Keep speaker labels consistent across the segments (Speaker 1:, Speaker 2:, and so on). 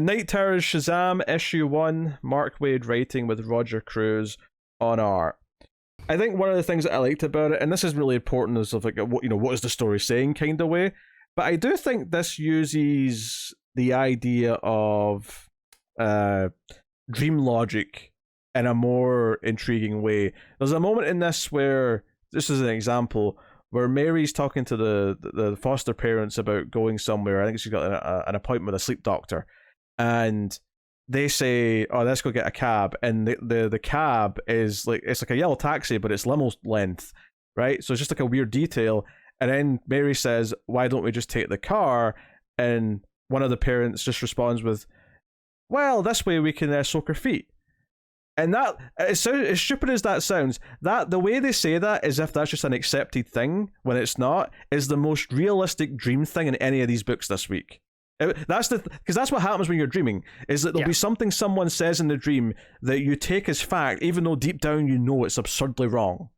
Speaker 1: Night Terrors Shazam issue 1, Mark Waid writing with Roger Cruz on art. I think one of the things that I liked about it, and this is really important, is of like what is the story saying kind of way, but I do think this uses the idea of dream logic in a more intriguing way. There's a moment in this where, this is an example, where Mary's talking to the foster parents about going somewhere. I think she's got an appointment with a sleep doctor, and they say, "Oh, let's go get a cab." And the cab is like, it's like a yellow taxi, but it's limo length, right? So it's just like a weird detail. And then Mary says, "Why don't we just take the car?" And one of the parents just responds with, "Well, this way we can soak our feet." And that, as stupid as that sounds, that the way they say that, as if that's just an accepted thing when it's not, is the most realistic dream thing in any of these books this week. That's because that's what happens when you're dreaming, is that there'll be something someone says in the dream that you take as fact, even though deep down you know it's absurdly wrong.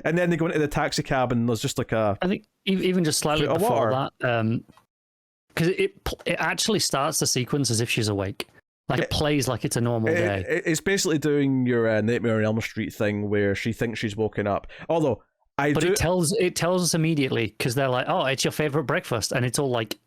Speaker 1: And then they go into the taxi cab and there's just like I
Speaker 2: think even just slightly before that, because it actually starts the sequence as if she's awake. Like it plays like it's a normal day.
Speaker 1: It's basically doing your Nightmare on Elm Street thing where she thinks she's woken up. Although it tells us immediately, because they're like, "Oh, it's your favorite breakfast," and it's all like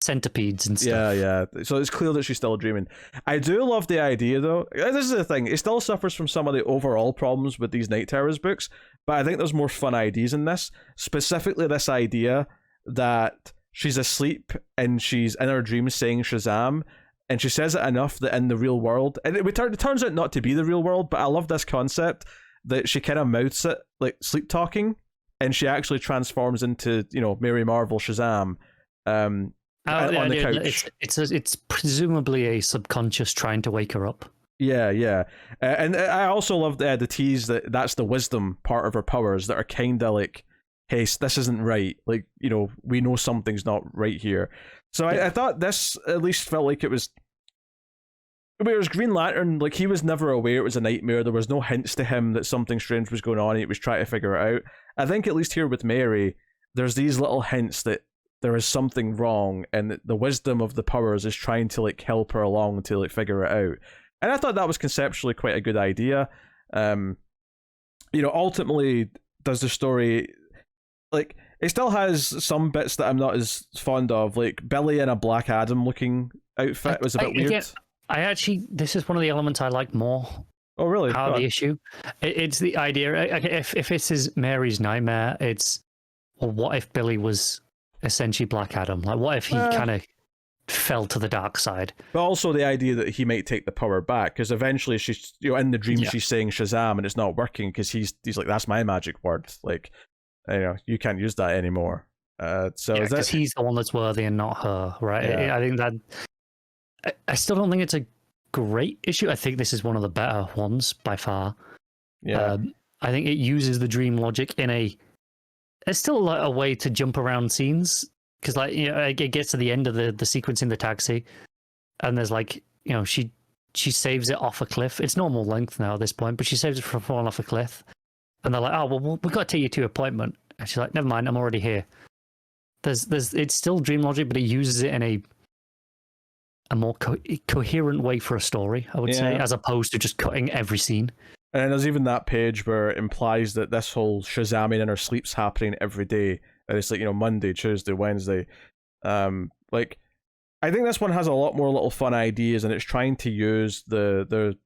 Speaker 1: centipedes and stuff. Yeah. So it's clear that she's still dreaming. I do love the idea, though. This is the thing. It still suffers from some of the overall problems with these Night Terrors books, but I think there's more fun ideas in this. Specifically, this idea that she's asleep and she's in her dreams saying Shazam. And she says it enough that in the real world, and it turns out not to be the real world, but I love this concept that she kind of mouths it like sleep talking, and she actually transforms into, Mary Marvel Shazam on the couch.
Speaker 2: It's presumably a subconscious trying to wake her up.
Speaker 1: Yeah. And I also love the tease that's the wisdom part of her powers that are kind of like, hey, this isn't right. Like, we know something's not right here. So I thought this at least felt like it was. Whereas Green Lantern, like, he was never aware it was a nightmare. There was no hints to him that something strange was going on, and he was trying to figure it out. I think at least here with Mary, there's these little hints that there is something wrong, and that the wisdom of the powers is trying to like help her along to like figure it out. And I thought that was conceptually quite a good idea. Ultimately, does the story like? It still has some bits that I'm not as fond of, like Billy in a Black Adam looking outfit was a bit weird.
Speaker 2: This is one of the elements I like more.
Speaker 1: Oh, really?
Speaker 2: Part of the issue. It's the idea, if this is Mary's nightmare, it's, well, what if Billy was essentially Black Adam? Like, what if he kind of fell to the dark side? But also the idea that he might take the power back, because eventually she's, in the dream she's saying Shazam and it's not working because he's like, that's my magic word. Like, you can't use that anymore. Because he's the one that's worthy and not her, right? Yeah. I think that. I still don't think it's a great issue. I think this is one of the better ones by far. Yeah. I think it uses the dream logic it's still like a way to jump around scenes, because it gets to the end of the sequence in the taxi, and there's like, she saves it off a cliff. It's normal length now at this point, but she saves it from falling off a cliff. And they're like, "Oh, well, we've got to take you to your appointment." And she's like, "Never mind, I'm already here." It's still dream logic, but it uses it in a more coherent way for a story, I would say, as opposed to just cutting every scene. And there's even that page where it implies that this whole Shazamming in her sleep's happening every day. And it's like, Monday, Tuesday, Wednesday. I think this one has a lot more little fun ideas, and it's trying to use the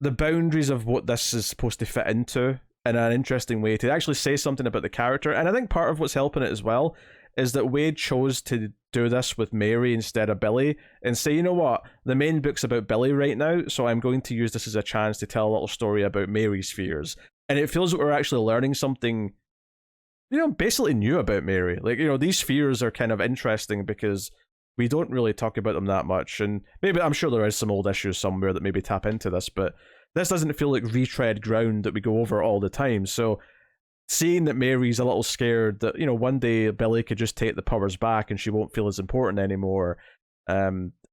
Speaker 2: boundaries of what this is supposed to fit into in an interesting way to actually say something about the character. And I think part of what's helping it as well is that Wade chose to do this with Mary instead of Billy, and say, you know what, the main book's about Billy right now, so I'm going to use this as a chance to tell a little story about Mary's fears. And it feels that we're actually learning something, basically new about Mary. Like, these fears are kind of interesting because we don't really talk about them that much, and maybe, I'm sure there is some old issues somewhere that maybe tap into this, but this doesn't feel like retread ground that we go over all the time. So seeing that Mary's a little scared that, one day Billy could just take the powers back and she won't feel as important anymore, as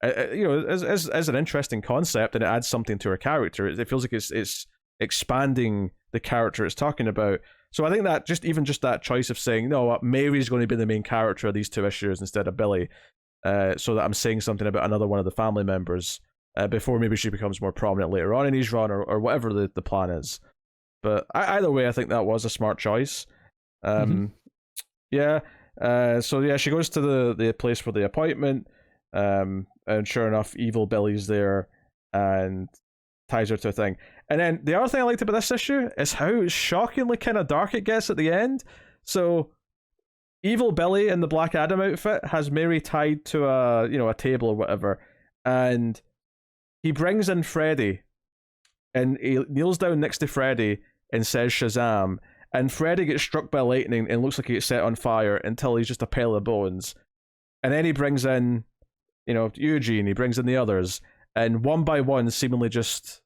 Speaker 2: an interesting concept, and it adds something to her character. It feels like it's expanding the character it's talking about. So I think that just that choice of saying, no, Mary's going to be the main character of these two issues instead of Billy,
Speaker 1: so that I'm saying something about another one of the family members before maybe she becomes more prominent later on in his run, or whatever the plan is. But either way, I think that was a smart choice. Yeah. So yeah, she goes to the place for the appointment, and sure enough, evil Billy's there and ties her to a thing. And then the other thing I liked about this issue is how shockingly kind of dark it gets at the end. So evil Billy in the Black Adam outfit has Mary tied to a table or whatever, and he brings in Freddy, and he kneels down next to Freddy and says Shazam, and Freddy gets struck by lightning and looks like he gets set on fire until he's just a pile of bones. And then he brings in, Eugene, he brings in the others, and one by one seemingly just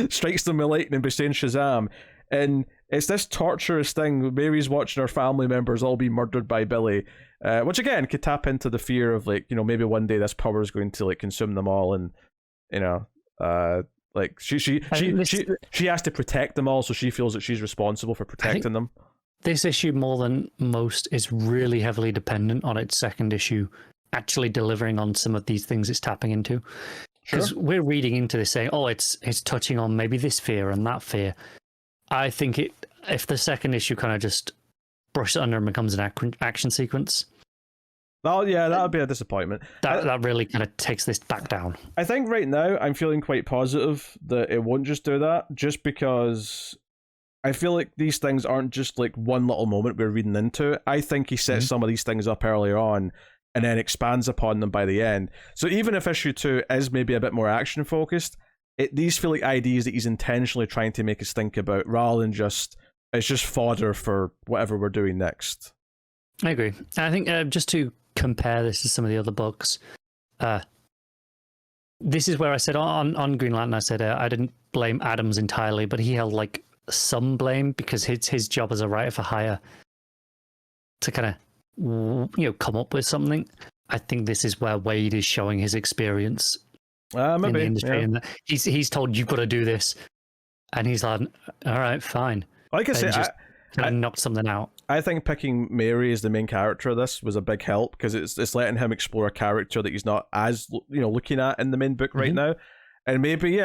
Speaker 1: strikes them with lightning by saying Shazam. And it's this torturous thing. Mary's watching her family members all be murdered by Billy, which again could tap into the fear of maybe one day this power is going to consume them all, and she has to protect them all, so she feels that she's responsible for protecting them.
Speaker 2: This issue, more than most, is really heavily dependent on its second issue actually delivering on some of these things it's tapping into. Because we're reading into this saying, oh, it's touching on maybe this fear and that fear. I think if the second issue kind of just brushes it under and becomes an action sequence.
Speaker 1: Oh yeah, that would be a disappointment.
Speaker 2: That really kind of takes this back down.
Speaker 1: I think right now I'm feeling quite positive that it won't just do that, just because I feel like these things aren't just one little moment we're reading into. I think he sets some of these things up earlier on and then expands upon them by the end. So even if issue 2 is maybe a bit more action focused, these feel like ideas that he's intentionally trying to make us think about, rather than it's just fodder for whatever we're doing next.
Speaker 2: I agree. I think just to compare this to some of the other books, this is where I said on Green Lantern, I said I didn't blame Adams entirely, but he held some blame because it's his job as a writer for hire to kind of come up with something. I think this is where Wade is showing his experience
Speaker 1: maybe,
Speaker 2: in the industry,
Speaker 1: yeah.
Speaker 2: and he's told you've got to do this, and he's like, all right, fine.
Speaker 1: Like I said,
Speaker 2: I knocked something out.
Speaker 1: I think picking Mary as the main character of this was a big help, because it's letting him explore a character that he's not as looking at in the main book right now. And maybe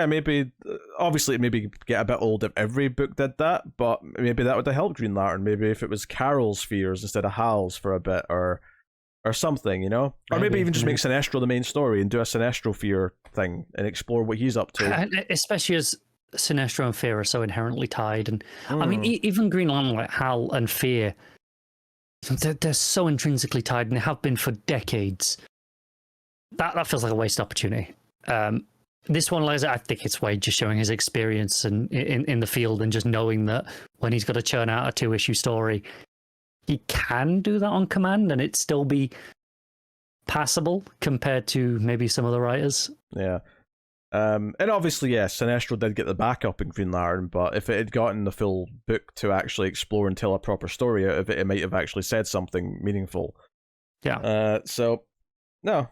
Speaker 1: obviously maybe get a bit old if every book did that, but maybe that would have helped Green Lantern. Maybe if it was Carol's fears instead of Hal's for a bit, or something, or maybe even just make Sinestro the main story and do a Sinestro fear thing and explore what he's up to.
Speaker 2: Especially as Sinestro and Fear are so inherently tied, and I mean, even Green Lantern, like Hal and Fear, they're so intrinsically tied, and they have been for decades. That feels like a wasted opportunity. This one, I think it's Wade just showing his experience and in the field, and just knowing that when he's got to churn out a 2-issue story, he can do that on command and it still be passable compared to maybe some other writers.
Speaker 1: Yeah. And obviously, yes, Sinestro did get the backup in Green Lantern, but if it had gotten the full book to actually explore and tell a proper story out of it, it might have actually said something meaningful.
Speaker 2: Yeah.
Speaker 1: So no.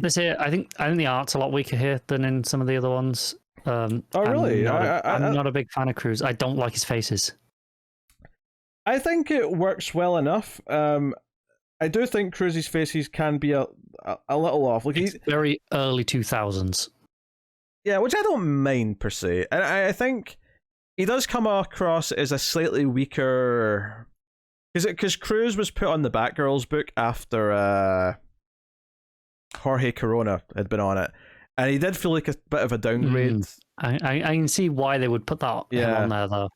Speaker 2: This here, I think the art's a lot weaker here than in some of the other ones.
Speaker 1: Really?
Speaker 2: I'm not a big fan of Cruz. I don't like his faces.
Speaker 1: I think it works well enough. I do think Cruz's faces can be a little off.
Speaker 2: He's very early 2000s.
Speaker 1: Yeah, which I don't mind per se. And I think he does come across as a slightly weaker... Because Cruz was put on the Batgirls book after Jorge Corona had been on it. And he did feel like a bit of a downgrade.
Speaker 2: I can see why they would put that on there, though.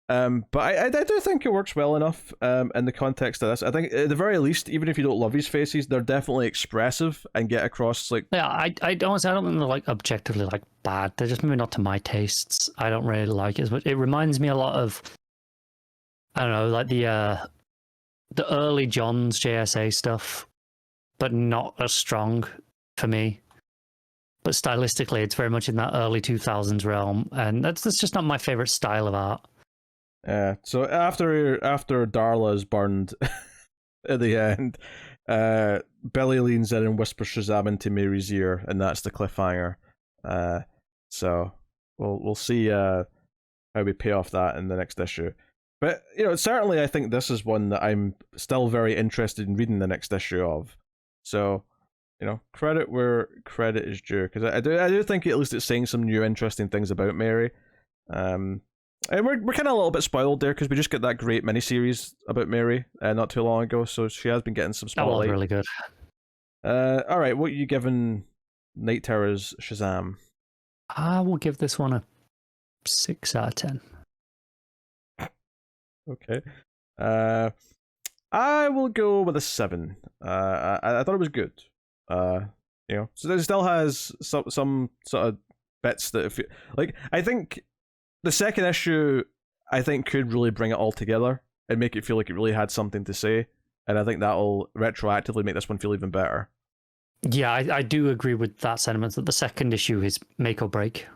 Speaker 1: But I do think it works well enough in the context of this. I think at the very least, even if you don't love his faces, they're definitely expressive and get across
Speaker 2: Yeah, I don't think they're objectively bad. They're just maybe not to my tastes. I don't really like it as much. It reminds me a lot of, I don't know, the early John's JSA stuff, but not as strong for me. But stylistically, it's very much in that early 2000s realm, and that's just not my favorite style of art.
Speaker 1: Yeah. So after Darla is burned at the end, Billy leans in and whispers Shazam into Mary's ear, and that's the cliffhanger. So we'll see how we pay off that in the next issue. But certainly I think this is one that I'm still very interested in reading the next issue of. So, credit where credit is due, because I do think at least it's saying some new interesting things about Mary. And we're kind of a little bit spoiled there because we just got that great miniseries about Mary not too long ago, so she has been getting some spotlight.
Speaker 2: That was really good.
Speaker 1: All right, what are you giving Night Terror's Shazam?
Speaker 2: I will give this one a 6 out of 10.
Speaker 1: Okay. I will go with a 7. I thought it was good. So it still has some sort of bits that I think the second issue could really bring it all together and make it feel like it really had something to say, and I think that'll retroactively make this one feel even better.
Speaker 2: Yeah, I do agree with that sentiment that the second issue is make or break.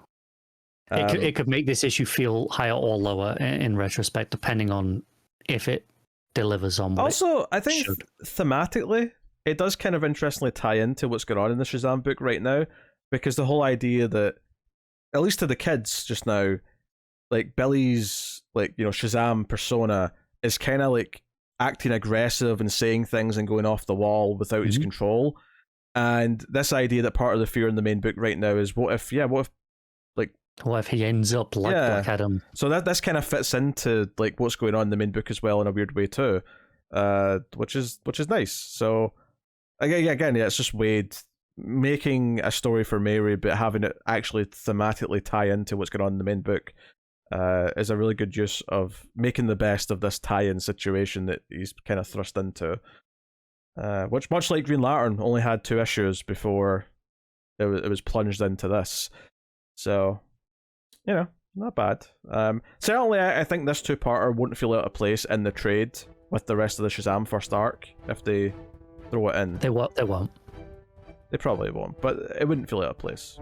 Speaker 2: It could make this issue feel higher or lower in retrospect, depending on if it delivers on what
Speaker 1: I think thematically, it does kind of interestingly tie into what's going on in the Shazam book right now, because the whole idea that, at least to the kids just now, like Billy's Shazam persona is kind of like acting aggressive and saying things and going off the wall without his control. And this idea that part of the fear in the main book right now is what if
Speaker 2: he ends up like Black Adam? So They won't.
Speaker 1: They probably won't, but it wouldn't feel out of place.